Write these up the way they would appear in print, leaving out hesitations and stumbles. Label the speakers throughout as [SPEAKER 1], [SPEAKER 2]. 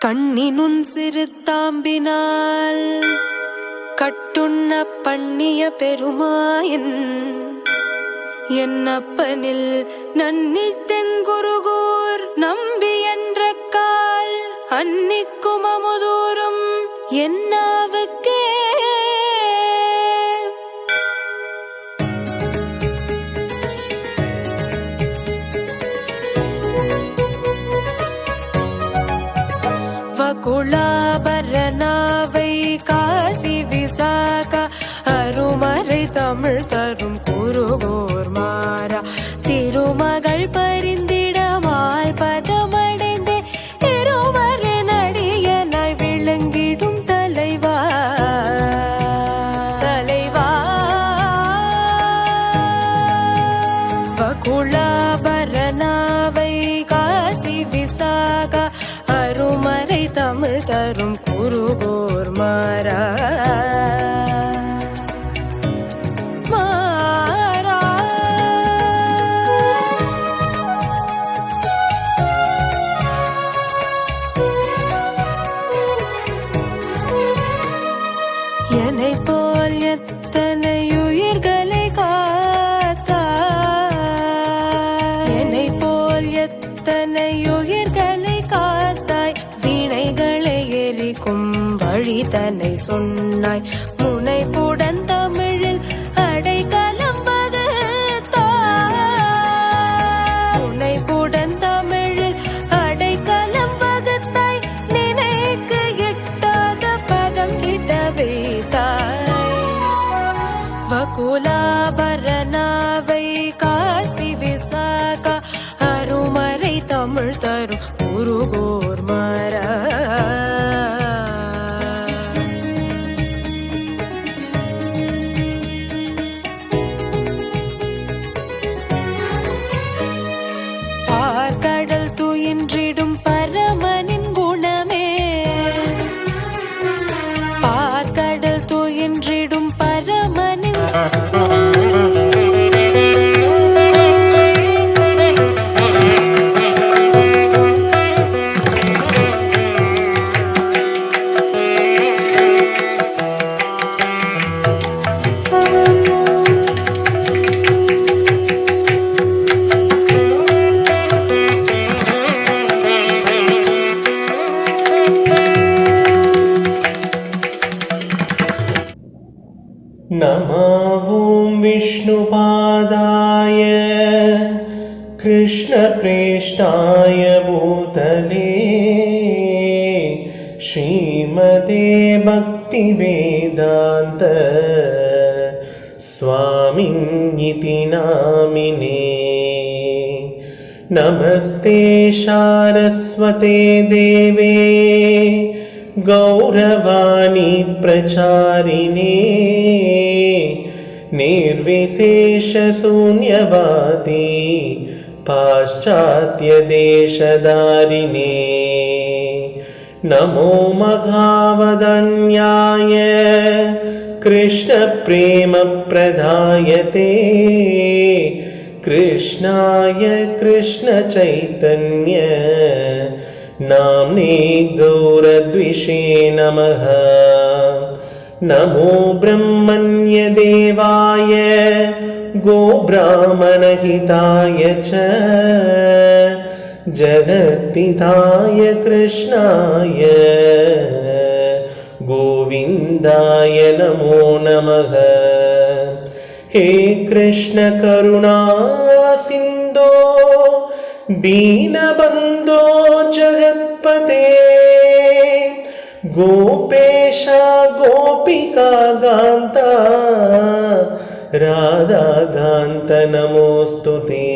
[SPEAKER 1] கண்ணினுன் சிறுத்தாம்பினால் கட்டுண்ண பண்ணிய பெருமாயன் என்னப்பனில் நன்னி தெங்குருகூர் நம்பி என்ற கால் அன்னிக்கும் அமுதூரும் என்னாவுக்கே குலாபரணாவை காசி விசாக அருமறை தமிழ் தரும் குருகோர் மாறா திருமகள் பரிந்திடமாய் பதமடைந்தே இருவரு நடிகனாய் விளங்கிடும் தலைவா தலைவா குலாபரணாவை காசி விசாக அருமறை தமிழ் தரும் குருகோர் மாறா மாறா என்னை போல் எத்தனை உயிர்களை காத்தாய் என்னை போல் எத்தனை உயிர்களை காத்தாய் வினைகளை எரிக்கும் வழி தன்னை சொன்னாய் முனைப்புடன் தமிழில் அடைக்கலம் வகுத்தாய் முனைப்புடன் தமிழில் அடைக்கலம் வகுத்தாய் நினைக்கு எட்டாத பதம் கிட்ட வைத்தாய் வகுலாபரணாவை காசி விசாக அருமறை தமிழ் தரும் குருகோர் மாறா பார்க்கடல் துயின்றிடும் பரமனின் குணமே பார்க்கடல் துயின்றிடும் பரமனின்
[SPEAKER 2] नमो विष्णुपादाय कृष्णप्रेष्ठाय भूतले श्रीमते भक्तिवेदान्त स्वामिन्निति नामिने नमस्ते सारस्वते देवे गौरवाणी प्रचारिणे निर्विशेष शून्यवादी पाश्चात्य देशधारिणे नमो महावदन्याय कृष्ण प्रेम प्रदायते कृष्णाय कृष्ण चैतन्य नाम्ने गौरद्विषे नमः नमो ब्रह्मण्य देवाय गोब्राह्मणहिताय च जगत्पिताय कृष्णाय गोविन्दाय नमो नमः हे कृष्ण करुणा सिन्धो दीनबन्धो जगत्पते गोपेश गोपिका गान्ता राधा गान्त नमोस्तुते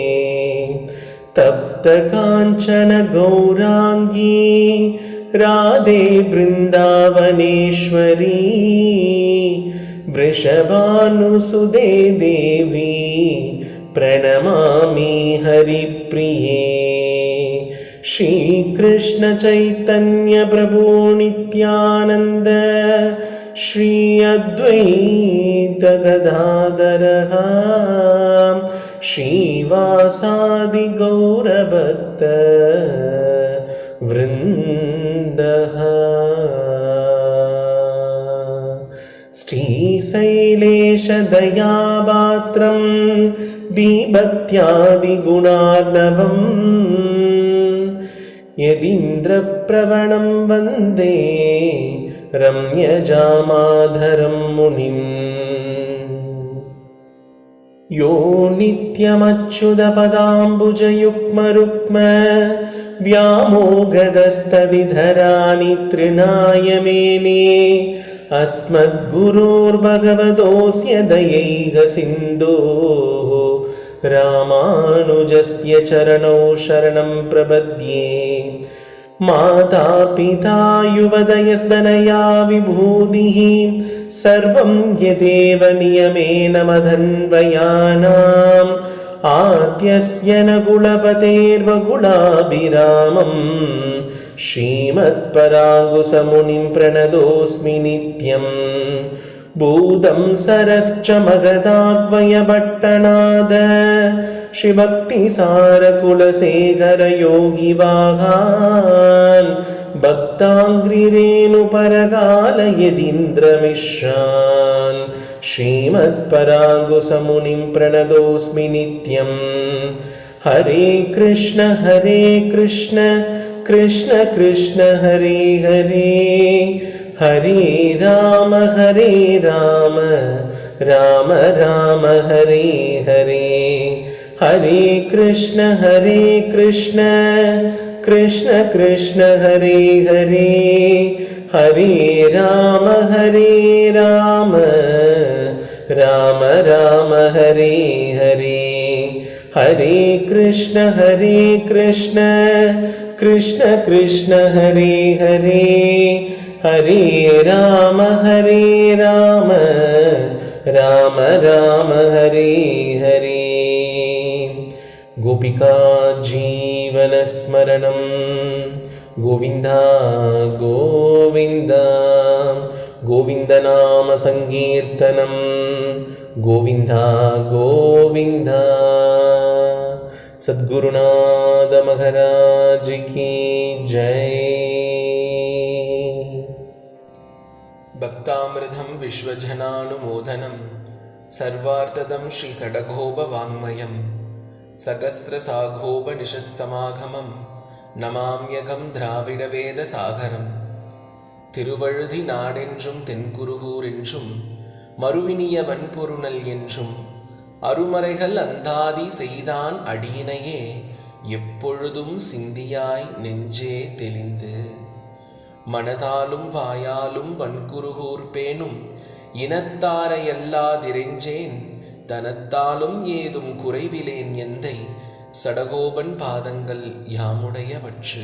[SPEAKER 2] तप्त काञ्चन गौरांगी राधे वृन्दावनेश्वरी वृषभानुसुते देवी प्रणमामि हरिप्रिये श्रीकृष्ण चैतन्य प्रभु नित्यानंद श्री अद्वैत गदाधर श्रीवासादि गौरभक्त वृंद दयापात्रं दीभक्त्यादिगुणार्णवम् यदीन्द्रप्रवणं वन्दे रम्यजामाधरं मुनिम् यो नित्यमच्युतपदाम्बुजयुग्मरुक्म व्यामोगदस्तदिधराणि तृणाय मेने अस्मद्गुरोर्भगवतोऽस्य दयैकसिन्धोः रामानुजस्य चरणौ शरणं प्रपद्ये माता पिता युवतयस्तनया विभूतिः सर्वं यदेव नियमेन मदन्वयानाम् आद्यस्य न कुलपतेर्वकुलाभिरामम् श्रीमत्पराङ्कुशमुनिं प्रणतोऽस्मि नित्यम् भूतं सरश्च मगधाद्वयभट्टनाद श्रीभक्तिसारकुलशेखरयोगिवाहान् भक्ताङ्घ्रिरेणुपरकालयतीन्द्रमिश्रान् श्रीमत्पराङ्कुशमुनिं प्रणतोऽस्मि नित्यम् हरे कृष्ण कृष्ण कृष्ण हरे हरे हरे राम राम राम हरे हरे हरे कृष्ण कृष्ण कृष्ण हरे हरे हरे राम राम राम हरे हरे हरे कृष्ण कृष्ण कृष्ण हरे हरे हरे राम राम राम हरे हरे गोपिका जीवनस्मरणं गोविन्द गोविन्द गोविन्द नाम संकीर्तनं गोविन्द गोविन्द सद्गुरुनाथ महाराज की जय।
[SPEAKER 3] भक्तामृतं विश्वजनानुमोदनं सर्वार्थदं श्रीषडगोपवाङ्मयं सहस्रसाघोपनिषत्समागमं नमाम्यகம் திராவிடவேதசாகரம் திருவழுதி நாடென்றும் தென்குருகூர் என்றும் மறுவினிய வன்பொருணல் என்றும் அருமறைகள் அந்தாதி செய்தான் அடியினையே எப்பொழுதும் சிந்தியாய் நெஞ்சே தெளிந்து மனதாலும் வாயாலும் வன்குருகூர் பேணும் இனத்தாரையல்லாதிரெஞ்சேன் தனத்தாலும் ஏதும் குறைவிலேன் எந்தை சடகோபன் பாதங்கள் யாமுடையவற்று.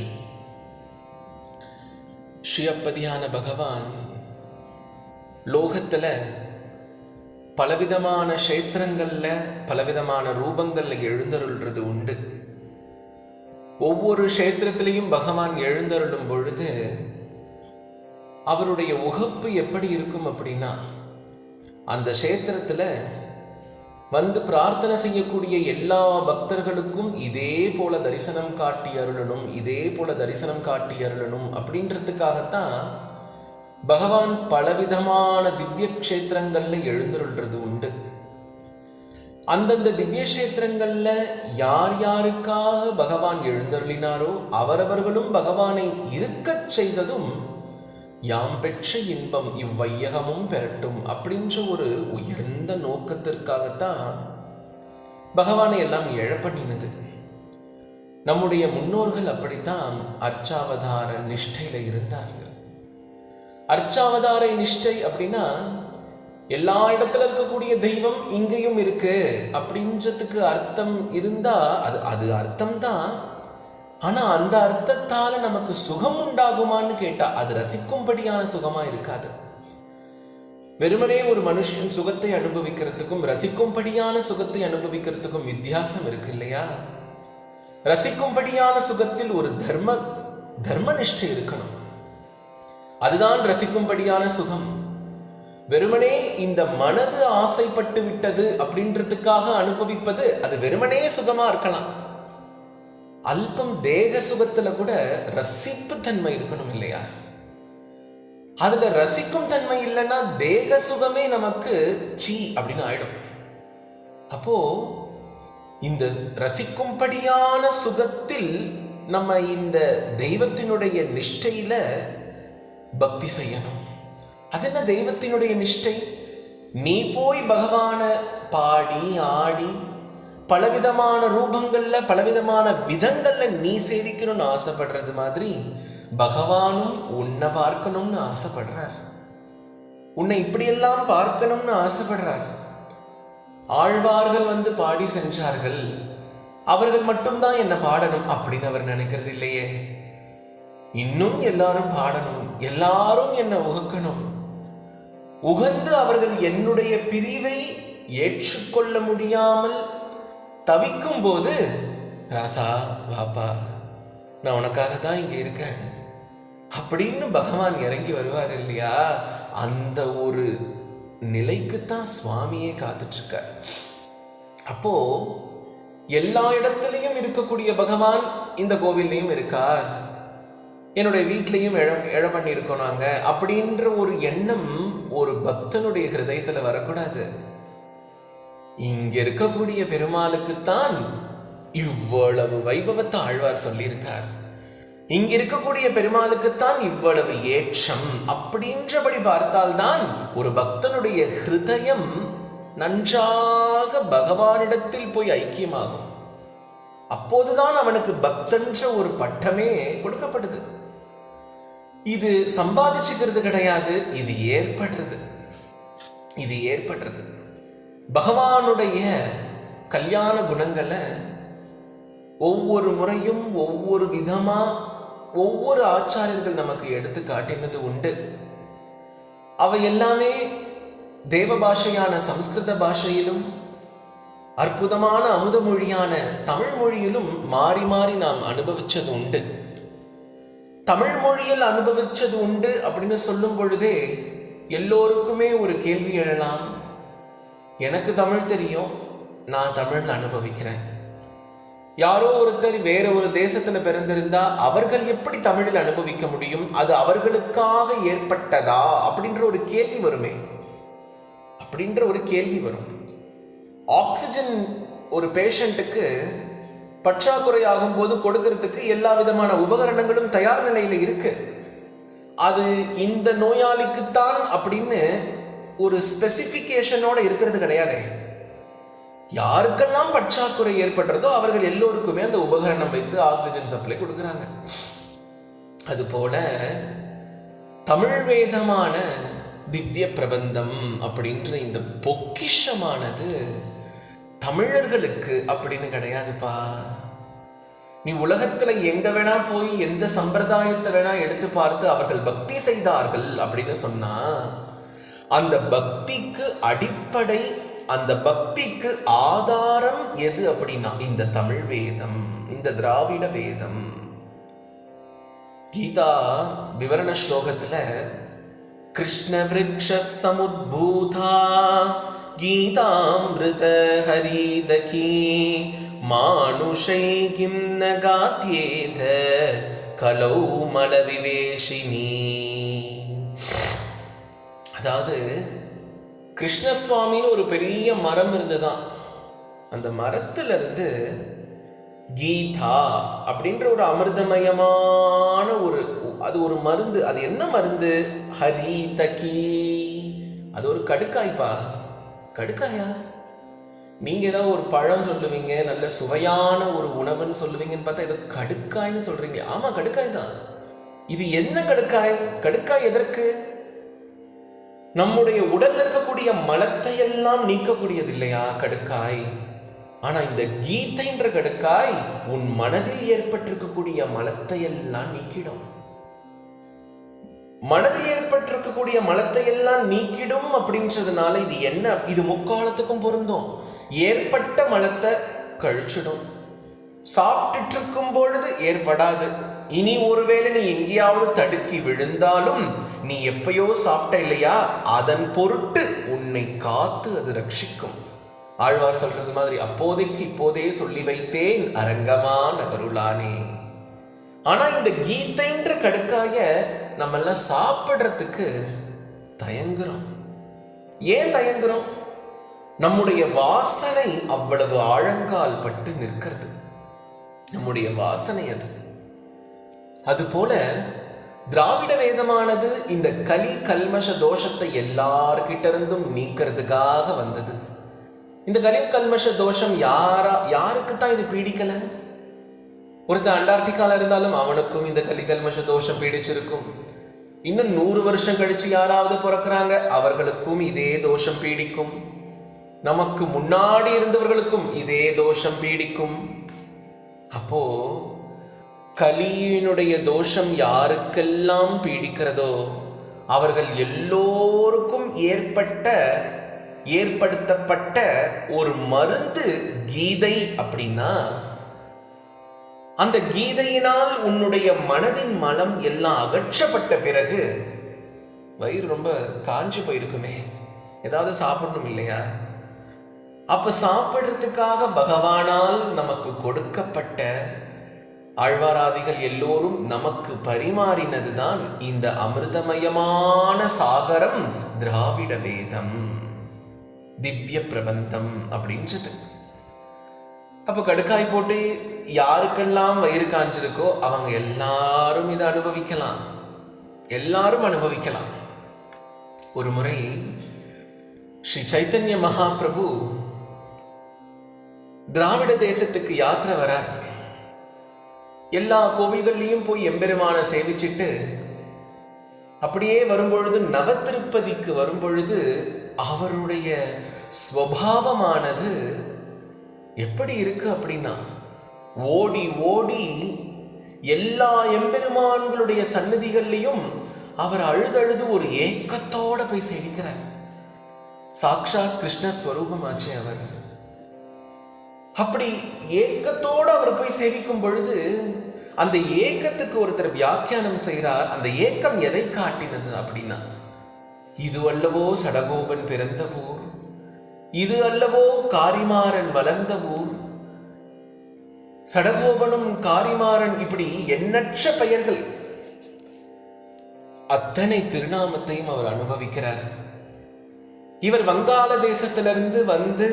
[SPEAKER 3] ஸ்ரீயப்பதியான பகவான் லோகத்தில் பலவிதமான க்ஷேத்திரங்களில் பலவிதமான ரூபங்களில் எழுந்தருள்றது உண்டு. ஒவ்வொரு க்ஷேத்திரத்திலையும் பகவான் எழுந்தருளும் பொழுது அவருடைய உகப்பு எப்படி இருக்கும் அப்படின்னா, அந்த க்ஷேத்திரத்தில் வந்து பிரார்த்தனை செய்யக்கூடிய எல்லா பக்தர்களுக்கும் இதே போல தரிசனம் காட்டி அருளணும், இதே போல தரிசனம் காட்டி அருளணும் அப்படின்றதுக்காகத்தான் பகவான் பலவிதமான திவ்ய க்ஷேத்திரங்கள்ல எழுந்தருள்றது உண்டு. அந்தந்த திவ்ய க்ஷேத்திரங்கள்ல யார் யாருக்காக பகவான் எழுந்தருளினாரோ அவரவர்களும் பகவானை இருக்கச் செய்ததும் யாம் பெற்ற இன்பம் இவ்வையகமும் பெறட்டும் அப்படின்ற ஒரு உயர்ந்த நோக்கத்திற்காகத்தான் பகவானை எல்லாம் எழப்பண்ணினது. நம்முடைய முன்னோர்கள் அப்படித்தான் அர்ச்சாவதார நிஷ்டையில இருந்தார்கள். அர்ச்சாவதார நிஷ்டை அப்படின்னா எல்லா இடத்துல இருக்கக்கூடிய தெய்வம் இங்கேயும் இருக்கு அப்படின்றதுக்கு அர்த்தம் இருந்தா அது அர்த்தம்தான். ஆனா அந்த அர்த்தத்தால நமக்கு சுகம் உண்டாகுமான்னு கேட்டா அது ரசிக்கும்படியான சுகமா இருக்காது. வெறுமனே ஒரு மனுஷன் சுகத்தை அனுபவிக்கிறதுக்கும் ரசிக்கும்படியான சுகத்தை அனுபவிக்கிறதுக்கும் வித்தியாசம் இருக்கு இல்லையா? ரசிக்கும்படியான சுகத்தில் ஒரு தர்ம நிஷ்டை இருக்கணும், அதுதான் ரசிக்கும்படியான சுகம். வெறுமனே இந்த மனது ஆசைப்பட்டு விட்டது அப்படின்றதுக்காக அனுபவிப்பது அது வெறுமனே சுகமா இருக்கலாம். அல்பம் தேக சுகத்துல கூட ரசிப்பு தன்மை இருக்கணும் இல்லையா? அதுல ரசிக்கும் தன்மை இல்லைன்னா தேக சுகமே நமக்கு சீ அப்படின்னு ஆயிடும். அப்போ இந்த ரசிக்கும்படியான சுகத்தில் நம்ம இந்த தெய்வத்தினுடைய நிஷ்டையில பக்தி செய்யணும். அது என்ன தெய்வத்தினுடைய நிஷ்டை? நீ போய் பகவான பாடி ஆடி பலவிதமான ரூபங்கள்ல பலவிதமான விதங்கள்ல நீ சேவிக்கணும்னு ஆசைப்படுறது மாதிரி பகவானும் உன்னை பார்க்கணும்னு ஆசைப்படுறார். உன்னை இப்படியெல்லாம் பார்க்கணும்னு ஆசைப்படுறார். ஆழ்வார்கள் வந்து பாடி சென்றார்கள், அவர்கள் மட்டும்தான் என்ன பாடணும் அப்படின்னு அவர் நினைக்கிறது இல்லையே. இன்னும் எல்லாரும் பாடணும், எல்லாரும் என்ன உகக்கணும். உகந்து அவர்கள் என்னுடைய பிரிவை ஏற்றுக்கொள்ள முடியாமல் தவிக்கும் போது, ராசா வாப்பா, நான் உனக்காக தான் இங்க இருக்கேன் அப்படின்னு பகவான் இறங்கி வருவார் இல்லையா? அந்த ஒரு நிலைக்குத்தான் சுவாமியே காத்துட்டு இருக்கார். அப்போ எல்லா இடத்துலையும் இருக்கக்கூடிய பகவான் இந்த கோவில்லையும் இருக்கார், என்னுடைய வீட்லையும் எழ பண்ணி இருக்கோம் நாங்க அப்படின்ற ஒரு எண்ணம் ஒரு பக்தனுடைய ஹிருதயத்துல வரக்கூடாது. இங்க இருக்கக்கூடிய பெருமாளுக்குத்தான் இவ்வளவு வைபவத்தை ஆழ்வார் சொல்லியிருக்கார். இங்க இருக்கக்கூடிய பெருமாளுக்குத்தான் இவ்வளவு ஏற்றம் அப்படின்றபடி பார்த்தால்தான் ஒரு பக்தனுடைய ஹிருதயம் நன்றாக பகவானிடத்தில் போய் ஐக்கியமாகும். அப்போதுதான் அவனுக்கு பக்தன்ற ஒரு பட்டமே கொடுக்கப்படுது. இது சம்பாதிச்சுக்கிறது கிடையாது, இது ஏற்படுறது. பகவானுடைய கல்யாண குணங்களை ஒவ்வொரு முறையும் ஒவ்வொரு விதமா ஒவ்வொரு ஆச்சாரியர்கள் நமக்கு எடுத்து காட்டினது உண்டு. அவை எல்லாமே தேவ பாஷையான சம்ஸ்கிருத பாஷையிலும் அற்புதமான அமுத மொழியான தமிழ் மொழியிலும் மாறி மாறி நாம் அனுபவிச்சது உண்டு. தமிழ் மொழியில் அனுபவிச்சது உண்டு அப்படின்னு சொல்லும் பொழுதே எல்லோருக்குமே ஒரு கேள்வி எழலாம். எனக்கு தமிழ் தெரியும், நான் தமிழ்ல அனுபவிக்கிறேன். யாரோ ஒருத்தர் வேற ஒரு தேசத்துல பிறந்திருந்தா அவர்கள் எப்படி தமிழில் அனுபவிக்க முடியும்? அது அவர்களுக்காக ஏற்பட்டதா அப்படின்ற ஒரு கேள்வி வருமே, அப்படின்ற ஒரு கேள்வி வரும். ஆக்சிஜன் ஒரு பேஷண்ட்டுக்கு பற்றாக்குறை ஆகும் போது கொடுக்கறதுக்கு எல்லா விதமான உபகரணங்களும் தயார் நிலையில இருக்கு. அது இந்த நோயாளிக்குத்தான் அப்படின்னு ஒரு ஸ்பெசிபிகேஷனோட இருக்கிறது கிடையாது. யாருக்கெல்லாம் பற்றாக்குறை ஏற்படுறதோ அவர்கள் எல்லோருக்குமே அந்த உபகரணம் வைத்து ஆக்சிஜன் சப்ளை கொடுக்குறாங்க. அதுபோல தமிழ் வேதமான திவ்ய பிரபந்தம் அப்படின்ற இந்த பொக்கிஷமானது தமிழர்களுக்கு அப்படின்னு கிடையாதுப்பா. நீ உலகத்துல எங்க வேணா போய் எந்த சம்பிரதாயத்தை வேணா எடுத்து பார்த்து அவர்கள் பக்தி செய்தார்கள் அப்படின்னு சொன்னா அந்த பக்திக்கு அடிப்படை, அந்த பக்திக்கு ஆதாரம் எது அப்படின்னா இந்த தமிழ் வேதம், இந்த திராவிட வேதம். கீதா விவரண ஸ்லோகத்துல கிருஷ்ண விருக்ஷ சமுத்பூதா கீதாமிருத ஹரிதகி மானுஷை கிம் ந காத்யேத கலௌ மல விவேஷினி. அதாவது கிருஷ்ணசுவாமின்னு ஒரு பெரிய மரம் இருந்துதான். அந்த மரத்துல இருந்து கீதா அப்படின்ற ஒரு அமிர்தமயமான அது ஒரு மருந்து. அது என்ன மருந்து? ஹரிதகி. அது ஒரு கடுக்காய்ப்பா. கடுக்காயா? நீங்க ஏதாவது ஒரு பழம் சொல்லுவீங்க, நல்ல சுவையான ஒரு உணவுன்னு சொல்லுவீங்கன்னு பார்த்தா ஏதோ கடுக்காய்ன்னு சொல்றீங்க. ஆமா, கடுக்காய் தான். இது என்ன கடுக்காய்? கடுக்காய் எதற்கு? நம்முடைய உடல்ல இருக்கக்கூடிய மலத்தை எல்லாம் நீக்கக்கூடியது இல்லையா கடுக்காய்? ஆனா இந்த கீதைன்ற கடுக்காய் உன் மனதில் ஏற்பட்டிருக்கக்கூடிய மலத்தை எல்லாம் நீக்கிடும். மனதில் ஏற்பட்டிருக்கக்கூடிய மலத்தை எல்லாம் நீக்கிடும் அப்படின்றதுனால இது என்ன? இது முக்காலத்துக்கும் பொருந்தும். ஏற்பட்ட மலத்தை கழிச்சிடும். சாப்பிட்டு இருக்கும் பொழுது ஏற்படாது. இனி ஒருவேளை நீ எங்கேயாவது தடுக்கி விழுந்தாலும் நீ எப்பயோ சாப்பிட்ட இல்லையா, அதன் பொருட்டு உன்னை காத்து அது ரட்சிக்கும். ஆழ்வார் சொல்றது மாதிரி அப்போதைக்கு இப்போதே சொல்லி வைத்தேன் அரங்கமா நகருளானே. ஆனா இந்த கீதைன்ற கடுக்காய நம்ம எல்லாம் சாப்பிடுறதுக்கு தயங்குறோம். ஏன் தயங்குறோம்? நம்முடைய வாசனை அவ்வளவு ஆழங்கால் பட்டு நிற்கிறது. நம்முடைய வாசனை அது போல திராவிட வேதமானது இந்த கலி கல்மஷ தோஷத்தை எல்லார்கிட்ட இருந்தும் நீக்கிறதுக்காக வந்தது. இந்த கலி கல்மஷ தோஷம் யாருக்கு தான் இது பீடிக்கல? ஒருத்தர் அண்டார்டிகால இருந்தாலும் அவனுக்கும் இந்த கலி கல்மஷ தோஷம் பீடிச்சிருக்கும். இன்னும் 100 வருஷம் கழிச்சு யாராவது பிறக்கிறாங்க, அவர்களுக்கும் இதே தோஷம் பீடிக்கும். நமக்கு முன்னாடி இருந்தவர்களுக்கும் இதே தோஷம் பீடிக்கும். அப்போ கலியினுடைய தோஷம் யாருக்கெல்லாம் பீடிக்கிறதோ அவர்கள் எல்லோருக்கும் ஏற்படுத்தப்பட்ட ஒரு மருந்து கீதை. அப்படின்னா அந்த கீதையினால் உன்னுடைய மனதின் மலம் எல்லாம் அகற்றப்பட்ட பிறகு வயிறு ரொம்ப காஞ்சு போயிருக்குமே, ஏதாவது சாப்பிடணும் இல்லையா? அப்ப சாப்பிடுறதுக்காக பகவானால் நமக்கு கொடுக்கப்பட்ட ஆழ்வாராதிகள் எல்லோரும் நமக்கு பரிமாறினதுதான் இந்த அமிர்தமயமான சாகரம் திராவிட வேதம், திவ்ய பிரபந்தம் அப்படின்றது. அப்ப கடுக்காய் போட்டு யாருக்கெல்லாம் வயிறு காஞ்சிருக்கோ அவங்க எல்லாரும் இதை அனுபவிக்கலாம், எல்லாரும் அனுபவிக்கலாம். ஒரு முறை ஸ்ரீ சைத்தன்ய மகாபிரபு திராவிட தேசத்துக்கு யாத்திரை வரார். எல்லா கோவில்கள்லையும் போய் எம்பெருமான சேவிச்சிட்டு அப்படியே வரும்பொழுது நவத்திருப்பதிக்கு வரும்பொழுது அவருடைய ஸ்வபாவமானது எப்படி இருக்கு அப்படின்னா, ஓடி ஓடி எல்லா எம்பெருமான்களுடைய சன்னதிகள்லையும் அவர் அழுதழுது ஒரு ஏக்கத்தோட போய் சேவிக்கிறார். சாக்ஷாத் கிருஷ்ணஸ்வரூபமாச்சே அவர். அப்படி ஏக்கத்தோடு அவர் போய் சேவிக்கும் பொழுது அந்த ஏக்கத்துக்கு ஒருத்தர் வியாக்கியானம் செய்கிறார். அந்த ஏக்கம் எதை காட்டினது அப்படின்னா, இது அல்லவோ சடகோபன் பிறந்த ஊர், இது அல்லவோ காரிமாறன் வளர்ந்த ஊர். சடகோபனும் காரிமாறன் இப்படி எண்ணற்ற பெயர்கள், அத்தனை திருநாமத்தையும் அவர் அனுபவிக்கிறார். இவர் வங்காள தேசத்திலிருந்து வந்து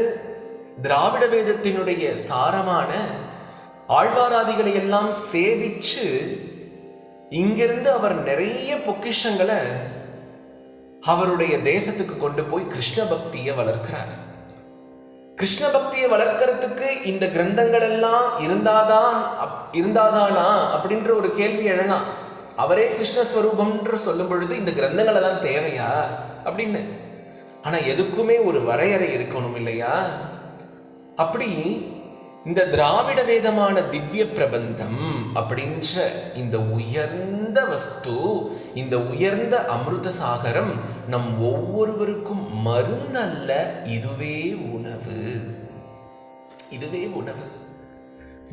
[SPEAKER 3] திராவிட வேதத்தினுடைய சாரமான ஆழ்வாராதிகளை எல்லாம் சேவிச்சு இங்கிருந்து அவர் நிறைய பொக்கிஷங்களை அவருடைய தேசத்துக்கு கொண்டு போய் கிருஷ்ண பக்தியை வளர்க்கிறார். கிருஷ்ண பக்தியை வளர்க்கறதுக்கு இந்த கிரந்தங்கள் எல்லாம் இருந்தாதானா அப்படின்ற ஒரு கேள்வி எழலாம். அவரே கிருஷ்ணஸ்வரூபம்ன்ற சொல்லும் பொழுது இந்த கிரந்தங்கள் எல்லாம் தேவையா அப்படின்னு. ஆனா எதுக்குமே ஒரு வரையறை இருக்கணும் இல்லையா? அப்படி இந்த திராவிட வேதமான திவ்ய பிரபந்தம் அப்படின்ற இந்த உயர்ந்த வஸ்து, இந்த உயர்ந்த அமிர்த சாகரம் நம் ஒவ்வொருவருக்கும் மருந்தல்ல, இதுவே உணவு, இதுவே உணவு.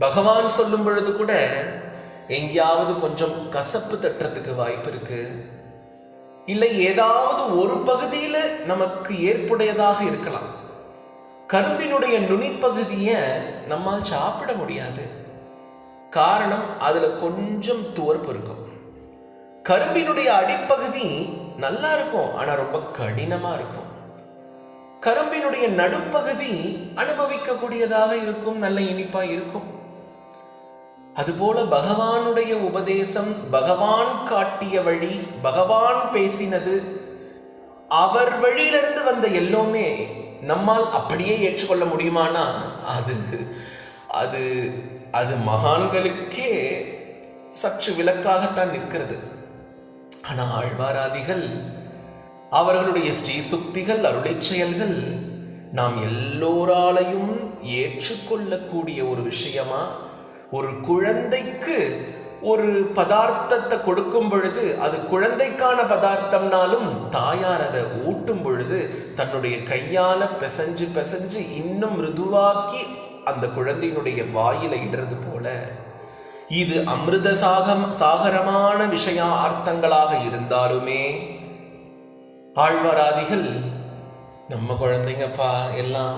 [SPEAKER 3] பகவான் சொல்லும் பொழுது கூட எங்கேயாவது கொஞ்சம் கசப்பு தட்டுறதுக்கு வாய்ப்பு இருக்கு, இல்லை ஏதாவது ஒரு பகுதியில நமக்கு ஏற்புடையதாக இருக்கலாம். கரும்பினுடைய நுனிப்பகுதியை நம்மால் சாப்பிட முடியாது. காரணம், அதுல கொஞ்சம் துவர்ப்பு இருக்கும். கரும்பினுடைய அடிப்பகுதி நல்லா இருக்கும், ஆனா ரொம்ப கடினமா இருக்கும். கரும்பினுடைய நடுப்பகுதி அனுபவிக்க கூடியதாக இருக்கும், நல்ல இனிப்பா இருக்கும். அதுபோல பகவானுடைய உபதேசம், பகவான் காட்டிய வழி, பகவான் பேசினது, அவர் வழியிலிருந்து வந்த எல்லோருமே நம்மால் அப்படியே ஏற்றுக்கொள்ள முடியுமானா அது அது அது மகான்களுக்கே சற்று விலக்காகத்தான் நிற்கிறது. ஆனால் ஆழ்வாராதிகள் அவர்களுடைய ஸ்ரீ சுக்திகள், அருளை செயல்கள் நாம் எல்லோராலையும் ஏற்றுக்கொள்ளக்கூடிய ஒரு விஷயமா. ஒரு குழந்தைக்கு ஒரு பதார்த்தத்தை கொடுக்கும் பொழுது அது குழந்தைக்கான பதார்த்தம்னாலும் தாயார் அதை ஊட்டும் பொழுது தன்னுடைய கையால பிசைஞ்சு பிசைஞ்சு இன்னும் மிருதுவாக்கி அந்த குழந்தையினுடைய வாயில இடுறது போல இது அமிர்த சாகரமான விஷயார்த்தங்களாக இருந்தாலுமே ஆழ்வாராதிகள் நம்ம குழந்தைங்கப்பா எல்லாம்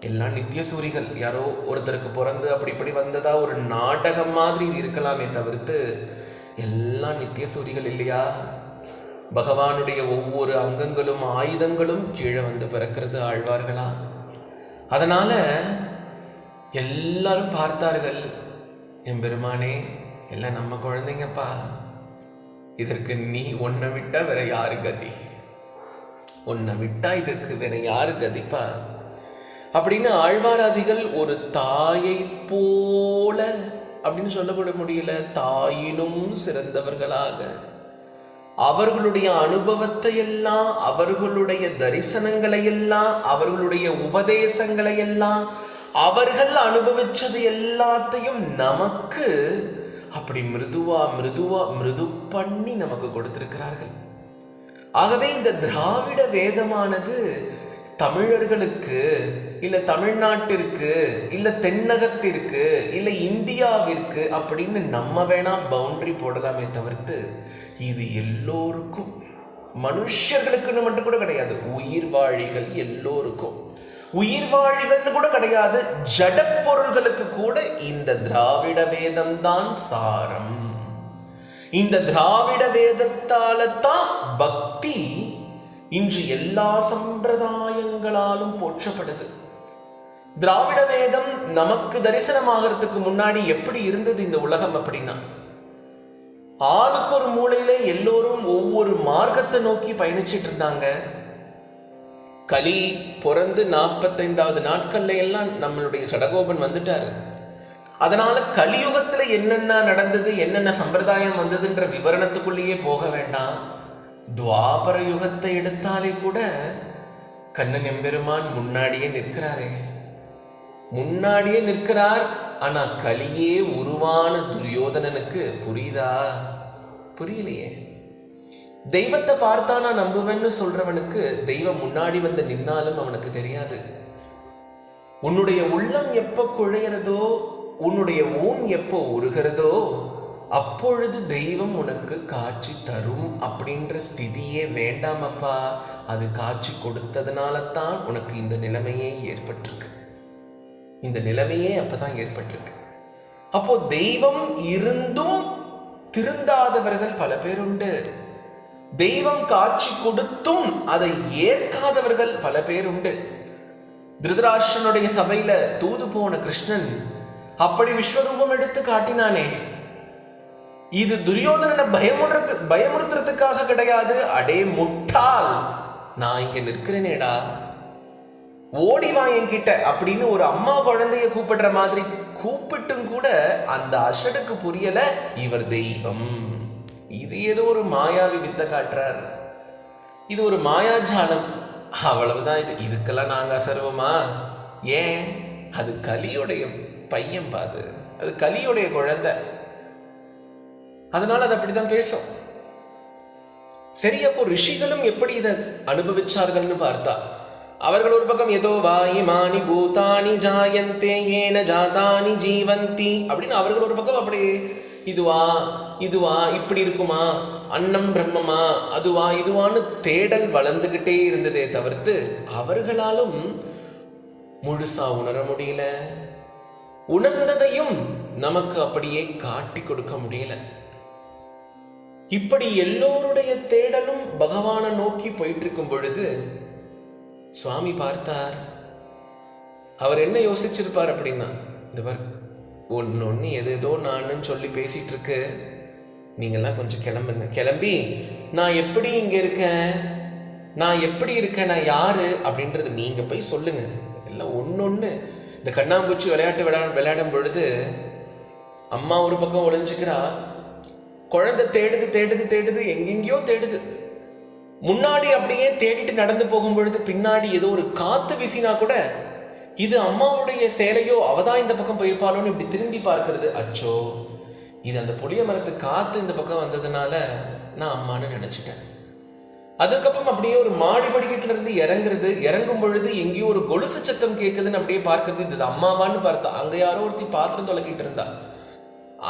[SPEAKER 3] எல்லாம் நித்திய சூரிகள். யாரோ ஒருத்தருக்கு பிறந்து அப்படி இப்படி வந்ததா ஒரு நாடகம் மாதிரி இது இருக்கலாமே தவிர்த்து எல்லாம் நித்திய சூரிகள் இல்லையா? பகவானுடைய ஒவ்வொரு அங்கங்களும் ஆயுதங்களும் கீழே வந்து பிறக்கிறது ஆழ்வார்களா. அதனால எல்லாரும் பார்த்தார்கள், எம்பெருமானே எல்லாம் நம்ம குழந்தைங்கப்பா, இதற்கு நீ உன்னை விட்டா வேற யாரு கதி, உன்னை விட்டா இதற்கு வேற யாரு கதிப்பா அப்படின்னு ஆழ்வாராதிகள் ஒரு தாயை போல அப்படின்னு சொல்லப்பட முடியல, தாயினும் சிறந்தவர்களாக அவர்களுடைய அனுபவத்தை எல்லாம், அவர்களுடைய தரிசனங்களை எல்லாம், அவர்களுடைய உபதேசங்களை எல்லாம், அவர்கள் அனுபவிச்சது எல்லாத்தையும் நமக்கு அப்படி மிருது பண்ணி நமக்கு கொடுத்திருக்கிறார்கள். ஆகவே இந்த திராவிட வேதமானது தமிழர்களுக்கு இல்ல தமிழ்நாட்டிற்கு இல்ல தென்னகத்திற்கு இல்ல இந்தியாவிற்கு அப்படின்னு நம்ம வேணா பவுண்டரி போடலாமே தவிர்த்து இது எல்லோருக்கும், மனுஷர்களுக்குன்னு மட்டும் கூட கிடையாது, உயிர் வாழிகள் எல்லோருக்கும், உயிர் வாழிகள்னு கூட கிடையாது, ஜட பொருள்களுக்கு கூட இந்த திராவிட வேதம் தான் சாரம். இந்த திராவிட வேதத்தால தான் பக்தி இன்று எல்லா சம்பிரதாயங்களாலும் போற்றப்படுது. திராவிட வேதம் நமக்கு தரிசனமாகிறதுக்கு முன்னாடி எப்படி இருந்தது இந்த உலகம் அப்படின்னா, ஆளுக்கு ஒரு மூலையில எல்லோரும் ஒவ்வொரு மார்க்கத்தை நோக்கி பயணிச்சிட்டு இருந்தாங்க. கலி பிறந்து 45வது நாட்கள்ல எல்லாம் நம்மளுடைய சடகோபன் வந்துட்டாரு. அதனால கலியுகத்துல என்னென்ன நடந்தது, என்னென்ன சம்பிரதாயம் வந்ததுன்ற விவரணத்துக்குள்ளேயே போக வேண்டாம். துவாபர யுகத்தை எடுத்தாலே கூட கண்ணன் எம்பெருமான் முன்னாடியே நிற்கிறாரே, முன்னாடியே நிற்கிறார். ஆனா கலியே உருவான துரியோதனனுக்கு புரியுதா? புரியலையே. தெய்வத்தை பார்த்தா நான் நம்புவேன்னு சொல்றவனுக்கு தெய்வம் முன்னாடி வந்து நின்னாலும் அவனுக்கு தெரியாது. உன்னுடைய உள்ளம் எப்ப குழையிறதோ, உன்னுடைய ஊன் எப்போ உருகிறதோ அப்பொழுது தெய்வம் உனக்கு காட்சி தரும் அப்படின்ற ஸ்திதியே வேண்டாமப்பா. அது காட்சி கொடுத்ததுனால தான் உனக்கு இந்த நிலைமையே ஏற்பட்டிருக்கு. இந்த நிலைமையே அப்பதான் ஏற்பட்டிருக்கு. அப்போ தெய்வம் இருந்தும் திருந்தாதவர்கள் பல பேர் உண்டு. தெய்வம் காட்சி கொடுத்தும் அதை ஏற்காதவர்கள் பல பேர் உண்டு. திருதராஷ்டிரனுடைய சபையில தூது போன கிருஷ்ணன் அப்படி விஸ்வரூபம் எடுத்து காட்டினானே, இது துரியோதனனை பயமுறுத்துறதுக்காக கிடையாது. அடே முட்டாள், நான் இங்க நிற்கிறேனேடா, ஓடிவா என்கிட்ட அப்படின்னு ஒரு அம்மா குழந்தைய கூப்பிடுற மாதிரி கூப்பிட்டும் கூட அந்த அசடுக்கு புரியல இவர் தெய்வம். இது ஏதோ ஒரு மாயாவி வித்தை காட்டுறார், இது ஒரு மாயாஜாலம், அவ்வளவுதான். இதுக்கெல்லாம் நாங்க அசர்வமா? ஏன்? அது கலியுடைய பையன் பாது, அது கலியுடைய குழந்தை, அதனால அது அப்படிதான் பேசும். சரி, அப்போ ரிஷிகளும் எப்படி இதை அனுபவிச்சார்கள்னு பார்த்தா, அவர்கள் ஒரு பக்கம் ஏதோ வாயிமானி பூதானி ஜாயந்தே ஏன ஜாதானி ஜீவந்தி அப்படின்னு அவர்கள் ஒரு பக்கம் அப்படி இதுவா இதுவா இப்படி இருக்குமா, அன்னம் பிரம்மமா, அதுவா இதுவான்னு தேடல் வளர்ந்துகிட்டே இருந்ததே தவிர்த்து அவர்களாலும் முழுசா உணர முடியல. உணர்ந்ததையும் நமக்கு அப்படியே காட்டி கொடுக்க முடியல. இப்படி எல்லோருடைய தேடலும் பகவானை நோக்கி போயிட்டு இருக்கும் பொழுது சுவாமி பார்த்தார். அவர் என்ன யோசிச்சிருப்பார் அப்படின்னா, இந்த ஒன்னொன்னு எதேதோ நான் சொல்லி பேசிட்டு இருக்கு, நீங்கெல்லாம் கொஞ்சம் கிளம்புங்க, கிளம்பி நான் எப்படி இங்க இருக்கேன், நான் எப்படி இருக்கேன், நான் யாரு அப்படின்றது நீங்க போய் சொல்லுங்க. எல்லாம் ஒன்னொன்னு இந்த கண்ணாம்பூச்சி விளையாட்டு விளையாடும் பொழுது அம்மா ஒரு பக்கம் ஒளிஞ்சுக்கிறா, குழந்தை தேடுது தேடுது தேடுது, எங்கெங்கயோ தேடுது. முன்னாடி அப்படியே தேடிட்டு நடந்து போகும் பொழுது பின்னாடி ஏதோ ஒரு காத்து வீசினா கூட இது அம்மாவுடைய சேலையோ, அவதான் இந்த பக்கம் போயிருப்பாளோன்னு இப்படி திரும்பி பார்க்கிறது. அச்சோ, இது அந்த புளிய மரத்து காத்து இந்த பக்கம் வந்ததுனால நான் அம்மான்னு நினைச்சிட்டேன். அதுக்கப்புறம் அப்படியே ஒரு மாடி படிக்கட்டுல இருந்து இறங்கும் பொழுது எங்கேயோ ஒரு கொலுசு சத்தம் கேட்குதுன்னு அப்படியே பார்க்கறது, இது அம்மாவான்னு பார்த்தா அங்க யாரோ ஒருத்தி பாத்திரம் தொலைக்கிட்டு இருந்தா,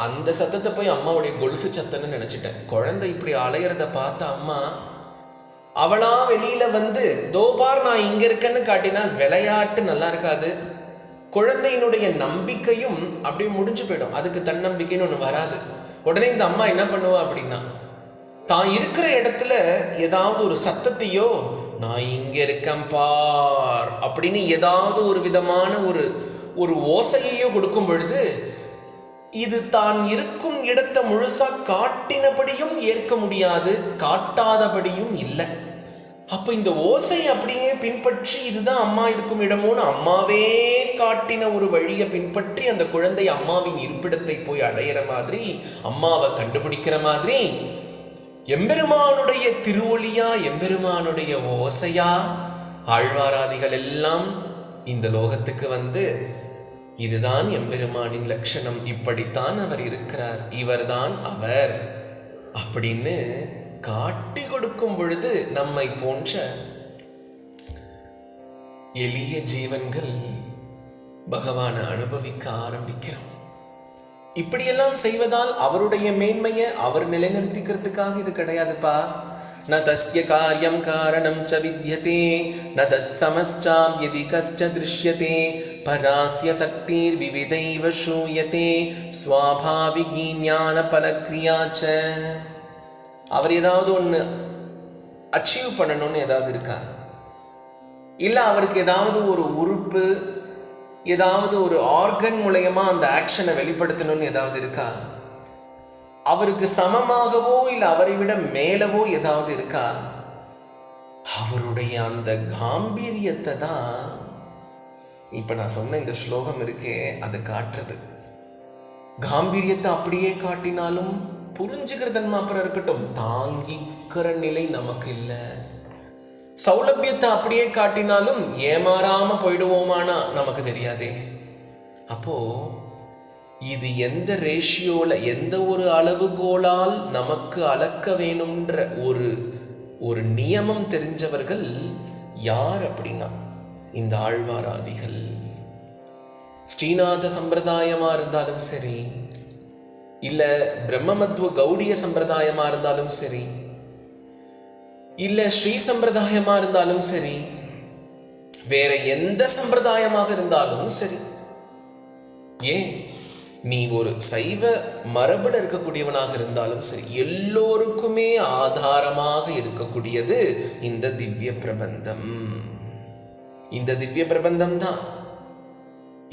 [SPEAKER 3] அந்த சத்தத்தை போய் அம்மாவுடைய கொலுசு சத்தம்னு நினைச்சிட்டேன். குழந்தை இப்படி அலையிறத பார்த்த அம்மா அவளா வெளியில வந்து தோபார் நான் இங்க இருக்கேன்னு காட்டினா விளையாட்டு நல்லா இருக்காது. குழந்தையினுடைய நம்பிக்கையும் அப்படியே முடிஞ்சு போயிடும். அதுக்கு தன்னம்பிக்கைன்னு ஒன்று வராது. உடனே இந்த அம்மா என்ன பண்ணுவா அப்படின்னா, தான் இருக்கிற இடத்துல ஏதாவது ஒரு சத்தத்தையோ, நான் இங்க இருக்கேன் பார் அப்படின்னு ஏதாவது ஒரு விதமான ஒரு ஓசையையோ கொடுக்கும் பொழுது, இது தான் இருக்கும் இடத்தை முழுசா காட்டினபடியும் ஏற்க முடியாது, காட்டாதபடியும் இல்லை. அப்போ இந்த ஓசை அப்படியே பின்பற்றி இதுதான் அம்மா இருக்கும் இடமோன்னு அம்மாவே காட்டின ஒரு வழியை பின்பற்றி அந்த குழந்தை அம்மாவின் இருப்பிடத்தை போய் அடையிற மாதிரி, அம்மாவை கண்டுபிடிக்கிற மாதிரி, எம்பெருமானுடைய திருவொளியா எம்பெருமானுடைய ஓசையா ஆழ்வாராதிகள் எல்லாம் இந்த லோகத்துக்கு வந்து இதுதான் எம்பெருமானின் லட்சணம், இப்படித்தான் அவர் இருக்கிறார், இவர்தான் அவர் அப்படின்னு காட்டி கொடுக்கும் பொழுது நம்மை போன்ற எளிய ஜீவன்கள் பகவானை அனுபவிக்க ஆரம்பிக்கிறோம். இப்படியெல்லாம் செய்வதால் அவருடைய மேன்மையை அவர் நிலைநிறுத்திக்கிறதுக்காக இது கிடையாதுப்பா. ந தஸ்ய காரியம் காரணம் ச வித்யதே ந தத் சமஸ்சாம் யதி கஷ்ட திருஷ்யதே பராஸ்ய சக்திர் விவிதைவ ஷூயதே ஸ்வாபாவிகி ஞான பலக்ரியாச்ச. அவர் ஏதாவது ஒன்று அச்சீவ் பண்ணணும்னு ஏதாவது இருக்கா? இல்லை அவருக்கு ஏதாவது ஒரு உறுப்பு, ஏதாவது ஒரு ஆர்கன் மூலயமா அந்த ஆக்ஷனை வெளிப்படுத்தணும்னு ஏதாவது இருக்கா? அவருக்கு சமமாகவோ இல்லை அவரை விட மேலவோ ஏதாவது இருக்கா? அவருடைய அந்த காம்பீரியத்தை தான் இப்போ நான் சொன்ன இந்த ஸ்லோகம் இருக்கே அது காட்டுறது. காம்பீரியத்தை அப்படியே காட்டினாலும் புரிஞ்சுக்கிற தன்மை அப்புறம் இருக்கட்டும், தாங்கிக்கிற நிலை நமக்கு இல்லை. சௌலபியத்தை அப்படியே காட்டினாலும் ஏமாறாம போயிடுவோமானா நமக்கு தெரியாதே. அப்போ இது எந்த ரேஷியோல எந்த ஒரு அளவுகோலால் நமக்கு அளக்க வேணும்ன்ற ஒரு நியமம் தெரிஞ்சவர்கள் யார் அப்படின்னா இந்த ஆழ்வாராதிகள். ஸ்ரீநாத சம்பிரதாயமா இருந்தாலும் சரி, இல்ல பிரம்மமத்வ கௌடிய சம்பிரதாயமா இருந்தாலும் சரி, இல்ல ஸ்ரீ சம்பிரதாயமா இருந்தாலும் சரி, வேற எந்த சம்பிரதாயமாக இருந்தாலும் சரி, ஏன் நீ ஒரு சைவ மரபுல இருக்கக்கூடியவனாக இருந்தாலும் சரி, எல்லோருக்குமே ஆதாரமாக இருக்கக்கூடியது இந்த திவ்ய பிரபந்தம். இந்த திவ்ய பிரபந்தம் தான்.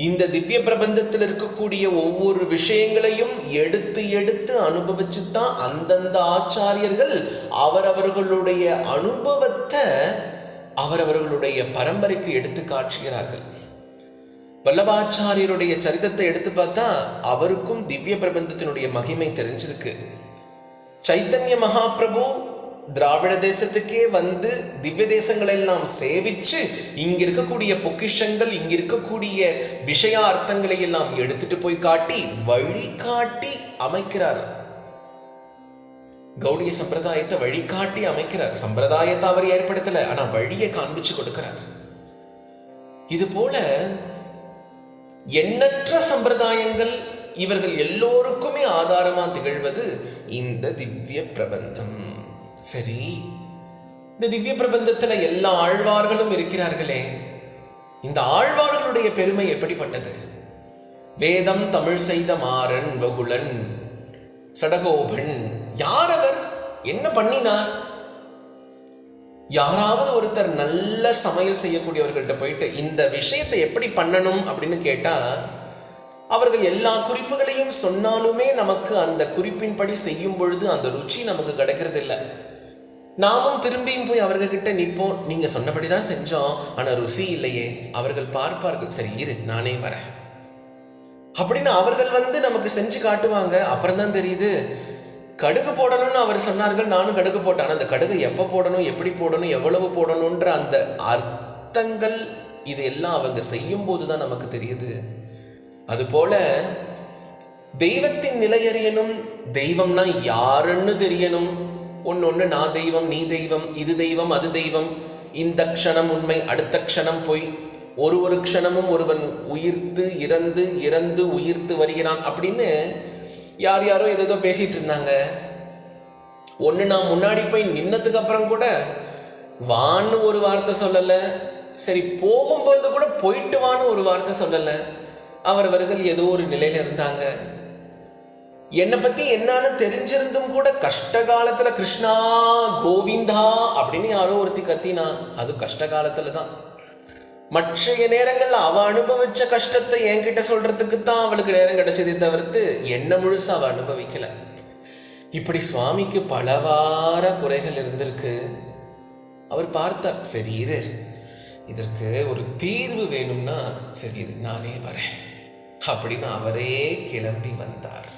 [SPEAKER 3] இந்த திவ்ய பிரபந்தத்தில் இருக்கக்கூடிய ஒவ்வொரு விஷயங்களையும் எடுத்து எடுத்து அனுபவிச்சுதான் அந்தந்த ஆச்சாரியர்கள் அவரவர்களுடைய அனுபவத்தை அவரவர்களுடைய பரம்பரைக்கு எடுத்து காட்டுகிறார்கள். வல்லபாச்சாரியருடைய சரிதத்தை எடுத்து பார்த்தா அவருக்கும் திவ்ய பிரபந்தத்தினுடைய மகிமை தெரிஞ்சிருக்கு. சைத்தன்ய மகாபிரபு திராவிட தேசத்துக்கே வந்து திவ்ய தேசங்களை எல்லாம் சேவிச்சு இங்க இருக்கக்கூடிய பொக்கிஷங்கள், இங்க இருக்கக்கூடிய விஷயார்த்தங்களை எல்லாம் எடுத்துட்டு போய் காட்டி வழிகாட்டி அமைக்கிறார். கௌடிய சம்பிரதாயத்தை வழிகாட்டி அமைக்கிறார். சம்பிரதாயத்தை அவர் ஏற்படுத்தல, ஆனா வழியை காண்பிச்சு கொடுக்கிறார். இது போல எண்ணற்ற சம்பிரதாயங்கள் இவர்கள் எல்லோருக்குமே ஆதாரமா திகழ்வது இந்த திவ்ய பிரபந்தம். சரி, இந்த திவ்ய பிரபந்தத்துல எல்லா ஆழ்வார்களும் இருக்கிறார்களே, இந்த ஆழ்வார்களுடைய பெருமை எப்படிப்பட்டது? வேதம் தமிழ் செய்த மாறன் வகுளன் சடகோபன். யார் அவர்? என்ன பண்ணினார்? யாராவது ஒருத்தர் நல்ல சமையல் செய்யக்கூடியவர்கள்ட்ட போயிட்டு இந்த விஷயத்தை எப்படி பண்ணணும் அப்படின்னு கேட்டா அவர்கள் எல்லா குறிப்புகளையும் சொன்னாலுமே நமக்கு அந்த குறிப்பின்படி செய்யும் பொழுது அந்த ருச்சி நமக்கு கிடைக்கிறது இல்லை. நாமும் திரும்பியும் போய் அவர்கிட்ட நிற்போம், நீங்க சொன்னபடிதான் செஞ்சோம், ஆனா ருசி இல்லையே. அவர்கள் பார்ப்பார்கள், சரி இரு நானே வரேன் அப்படின்னு அவர்கள் வந்து நமக்கு செஞ்சு காட்டுவாங்க. அப்புறம் தான் தெரியுது, கடுகு போடணும்னு அவர் சொன்னார்கள், நானும் கடுகு போட்டேன். அந்த கடுகு எப்போ போடணும், எப்படி போடணும், எவ்வளவு போடணுன்ற அந்த அர்த்தங்கள் இது எல்லாம் அவங்க செய்யும் போது தான் நமக்கு தெரியுது. அதுபோல தெய்வத்தின் நிலையறியணும், தெய்வம்னா யாருன்னு தெரியணும். ஒன்று நான் தெய்வம், நீ தெய்வம், இது தெய்வம், அது தெய்வம், இந்த க்ஷணம் உண்மை, அடுத்த க்ஷணம் பொய், ஒரு க்ஷணமும் ஒருவன் உயிர்த்து இறந்து இறந்து உயிர்த்து வருகிறான் அப்படின்னு யார் யாரோ ஏதோ பேசிட்டு இருந்தாங்க. ஒன்று நான் முன்னாடி போய் நின்னதுக்கு அப்புறம் கூட வான்னு ஒரு வார்த்தை சொல்லலை, சரி போகும்போது கூட போயிட்டு வான்னு ஒரு வார்த்தை சொல்லலை. அவர்கள் ஏதோ ஒரு நிலையில இருந்தாங்க. என்னை பத்தி என்னன்னு தெரிஞ்சிருந்தும் கூட கஷ்ட காலத்துல கிருஷ்ணா கோவிந்தா அப்படின்னு யாரோ ஒருத்தி கத்தினா, அது கஷ்ட காலத்துல தான். மற்ற நேரங்கள்ல அவ அனுபவிச்ச கஷ்டத்தை என்கிட்ட சொல்றதுக்கு தான் அவளுக்கு நேரம் கிடைச்சதே தவிர்த்து என்ன முழுசா அவ அனுபவிக்கல. இப்படி சுவாமிக்கு பலவார குறைகள் இருந்திருக்கு. அவர் பார்த்தார், சரி இரு, இதற்கு ஒரு தீர்வு வேணும்னா சரி இரு, நானே வரேன் அப்படின்னு அவரே கிளம்பி வந்தார்.